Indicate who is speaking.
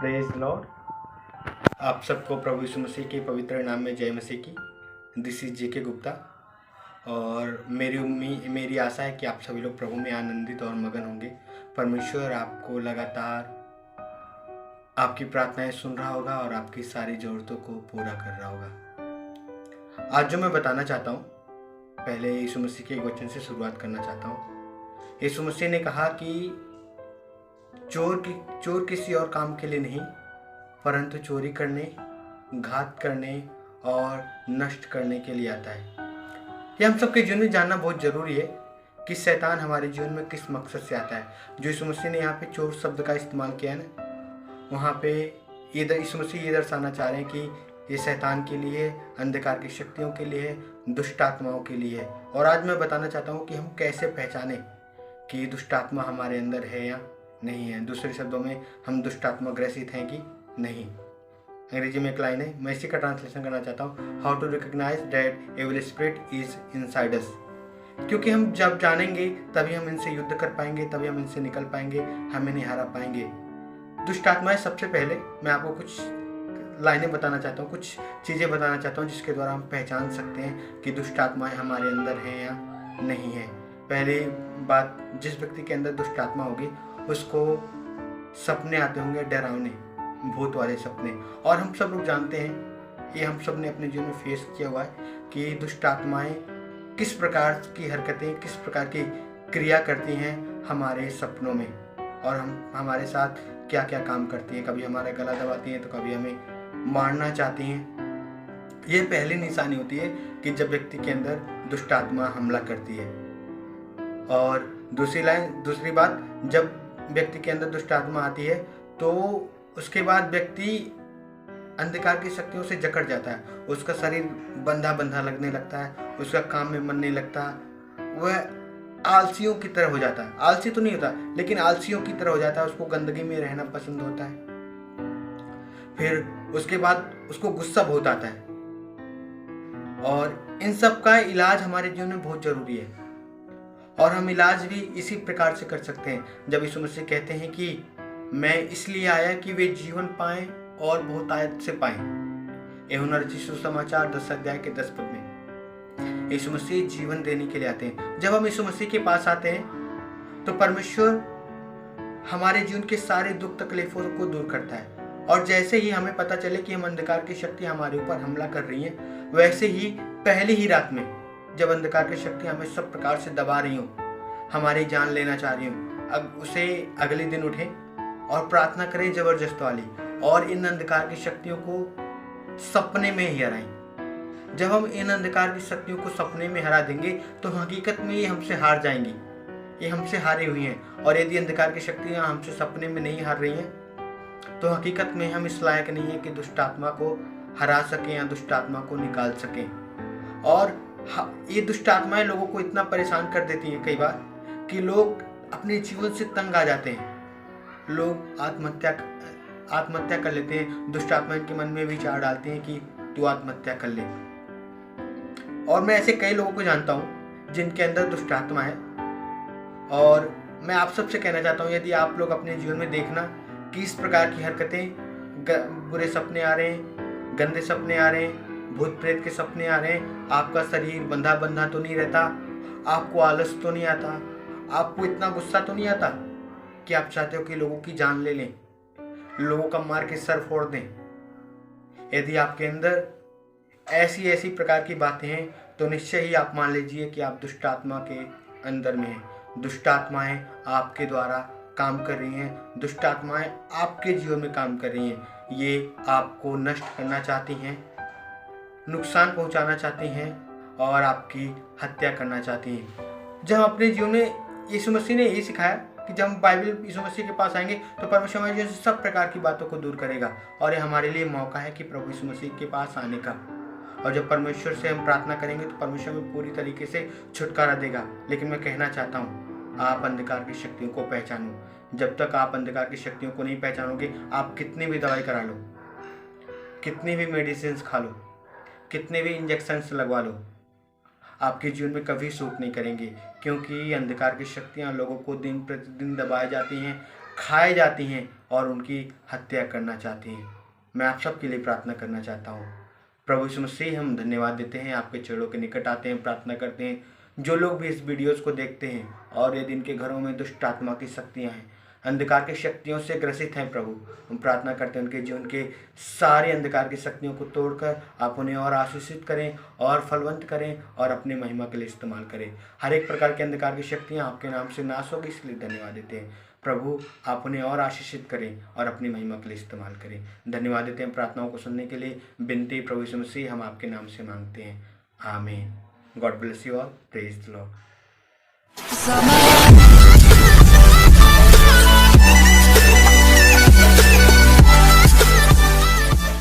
Speaker 1: Praise Lord. आप सबको प्रभु यीशु मसीह के पवित्र नाम में जय मसीह की। दिस इज जेके गुप्ता और मेरी आशा है कि आप सभी लोग प्रभु में आनंदित और मगन होंगे। परमेश्वर आपको लगातार आपकी प्रार्थनाएं सुन रहा होगा और आपकी सारी ज़रूरतों को पूरा कर रहा होगा। आज जो मैं बताना चाहता हूँ, पहले यीशु मसीह के एक वचन से शुरुआत करना चाहता हूँ। यीशु मसीह ने कहा कि चोर किसी और काम के लिए नहीं, परंतु चोरी करने, घात करने और नष्ट करने के लिए आता है। ये हम सबके जीवन में जानना बहुत जरूरी है कि शैतान हमारे जीवन में किस मकसद से आता है। जो यीशु मसीह ने यहाँ पे चोर शब्द का इस्तेमाल किया है ना, वहाँ पे यीशु मसीह ये दर्शाना चाह रहे हैं कि ये शैतान के लिए है, अंधकार की शक्तियों के लिए है, दुष्ट आत्माओं के लिए है। और आज मैं बताना चाहता हूँ कि हम कैसे पहचानें कि ये दुष्ट आत्मा हमारे अंदर है या नहीं है। दूसरे शब्दों में, हम दुष्ट आत्मा ग्रसित हैं कि नहीं। अंग्रेजी में एक लाइन है, मैं इसी का ट्रांसलेशन करना चाहता हूँ। How to recognise that evil spirit is inside us. क्योंकि हम जब जानेंगे तभी हम इनसे युद्ध कर पाएंगे, तभी हम इनसे निकल पाएंगे, हम इन्हें हरा पाएंगे। दुष्ट आत्माएं, सबसे पहले मैं आपको कुछ लाइनें बताना चाहता हूँ, कुछ चीज़ें बताना चाहता हूँ जिसके द्वारा हम पहचान सकते हैं कि दुष्ट आत्माएं हमारे अंदर हैं या नहीं है। पहली बात, जिस व्यक्ति के अंदर दुष्ट आत्मा होगी उसको सपने आते होंगे, डरावने भूत वाले सपने। और हम सब लोग जानते हैं, ये हम सब ने अपने जीवन में फेस किया हुआ है कि दुष्ट आत्माएं किस प्रकार की हरकतें, किस प्रकार की क्रिया करती हैं हमारे सपनों में, और हम हमारे साथ क्या क्या काम करती हैं। कभी हमारा गला दबाती हैं तो कभी हमें मारना चाहती हैं। ये पहली निशानी होती है कि जब व्यक्ति के अंदर दुष्ट आत्मा हमला करती है। और दूसरी बात, जब व्यक्ति के अंदर दुष्ट आत्मा आती है तो उसके बाद व्यक्ति अंधकार की शक्तियों से जकड़ जाता है। उसका शरीर बंधा बंधा लगने लगता है, उसका काम में मन नहीं लगता, वह आलसियों की तरह हो जाता है। आलसी तो नहीं होता, लेकिन आलसियों की तरह हो जाता है। उसको गंदगी में रहना पसंद होता है। फिर उसके बाद उसको गुस्सा बहुत आता है। और इन सब का इलाज हमारे जीवन में बहुत जरूरी है, और हम इलाज भी इसी प्रकार से कर सकते हैं। जब यीशु मसीह कहते हैं कि मैं इसलिए आया कि वे जीवन पाएं और बहुतायत से पाएं। यूहन्ना रचित सुसमाचार 10 अध्याय के 10 पद में यीशु मसीह जीवन देने के लिए आते हैं। जब हम यीशु मसीह के पास आते हैं तो परमेश्वर हमारे जीवन के सारे दुख तकलीफों को दूर करता है। और जैसे ही हमें पता चले कि हम अंधकार की शक्ति हमारे ऊपर हमला कर रही है, वैसे ही पहली ही रात में जब अंधकार की शक्ति हमें सब प्रकार से दबा रही हो, हमारी जान लेना चाह रही हो, अब उसे अगले दिन उठें और प्रार्थना करें जबरदस्त वाली, और इन अंधकार की शक्तियों को सपने में ही हराएं। जब हम इन अंधकार की शक्तियों को सपने में हरा देंगे तो हकीकत में ये हमसे हार जाएंगी, ये हमसे हारी हुई हैं। और यदि अंधकार की शक्तियाँ हमसे सपने में नहीं हार रही हैं तो हकीकत में हम इस लायक नहीं है कि दुष्ट आत्मा को हरा सकें या दुष्ट आत्मा को निकाल सकें। और ये दुष्ट आत्माएं लोगों को इतना परेशान कर देती हैं कई बार कि लोग अपने जीवन से तंग आ जाते हैं। लोग आत्महत्या कर लेते हैं। दुष्ट आत्मा इनके मन में विचार डालते हैं कि तू आत्महत्या कर ले। और मैं ऐसे कई लोगों को जानता हूँ जिनके अंदर दुष्ट आत्मा है। और मैं आप सबसे कहना चाहता हूँ, यदि आप लोग अपने जीवन में देखना कि इस प्रकार की हरकतें, बुरे सपने आ रहे हैं, गंदे सपने आ रहे हैं, भूत प्रेत के सपने आ रहे हैं, आपका शरीर बंधा बंधा तो नहीं रहता, आपको आलस तो नहीं आता, आपको इतना गुस्सा तो नहीं आता कि आप चाहते हो कि लोगों की जान ले लें, लोगों का मार के सर फोड़ दें। यदि आपके अंदर ऐसी प्रकार की बातें हैं तो निश्चय ही आप मान लीजिए कि आप दुष्ट आत्मा के अंदर में हैं। दुष्ट आत्माएं आपके द्वारा काम कर रही हैं, दुष्ट आत्माएं आपके जीवन में काम कर रही हैं। ये आपको नष्ट करना चाहती हैं, नुकसान पहुंचाना चाहती हैं और आपकी हत्या करना चाहती हैं। जब अपने जीवन में यीशु मसीह ने यही सिखाया कि जब हम बाइबल यीशु मसीह के पास आएंगे तो परमेश्वर हमारे जीवन से सब प्रकार की बातों को दूर करेगा। और ये हमारे लिए मौका है कि प्रभु यीशु मसीह के पास आने का। और जब परमेश्वर से हम प्रार्थना करेंगे तो परमेश्वर हमें पूरी तरीके से छुटकारा देगा। लेकिन मैं कहना चाहता हूँ, आप अंधकार की शक्तियों को पहचानो। जब तक आप अंधकार की शक्तियों को नहीं पहचानोगे, आप कितनी भी दवाई करा लो, कितनी भी मेडिसिन खा लो, कितने भी इंजेक्शंस लगवा लो, आपके जीवन में कभी सूट नहीं करेंगे। क्योंकि अंधकार की शक्तियाँ लोगों को दिन प्रतिदिन दबाई जाती हैं, खाए जाती हैं और उनकी हत्या करना चाहती हैं। मैं आप सबके लिए प्रार्थना करना चाहता हूँ। प्रभु यीशु मसीह, हम धन्यवाद देते हैं, आपके चरणों के निकट आते हैं, प्रार्थना करते हैं। जो लोग भी इस वीडियोस को देखते हैं और यदि इनके घरों में दुष्ट आत्मा की शक्तियाँ हैं, अंधकार की शक्तियों से ग्रसित हैं, प्रभु हम प्रार्थना करते हैं उनके जीवन के सारे अंधकार की शक्तियों को तोड़कर आप उन्हें और आशीषित करें और फलवंत करें और अपने महिमा के लिए इस्तेमाल करें। हर एक प्रकार के अंधकार की शक्तियाँ आपके नाम से नाश होगी, इसलिए धन्यवाद देते हैं। प्रभु आप उन्हें और आशीषित करें और अपनी महिमा के लिए इस्तेमाल करें। धन्यवाद देते हैं प्रार्थनाओं को सुनने के लिए। विनती प्रभु यीशु मसीह हम आपके नाम से मांगते हैं, आमीन। God bless you all, praise the Lord.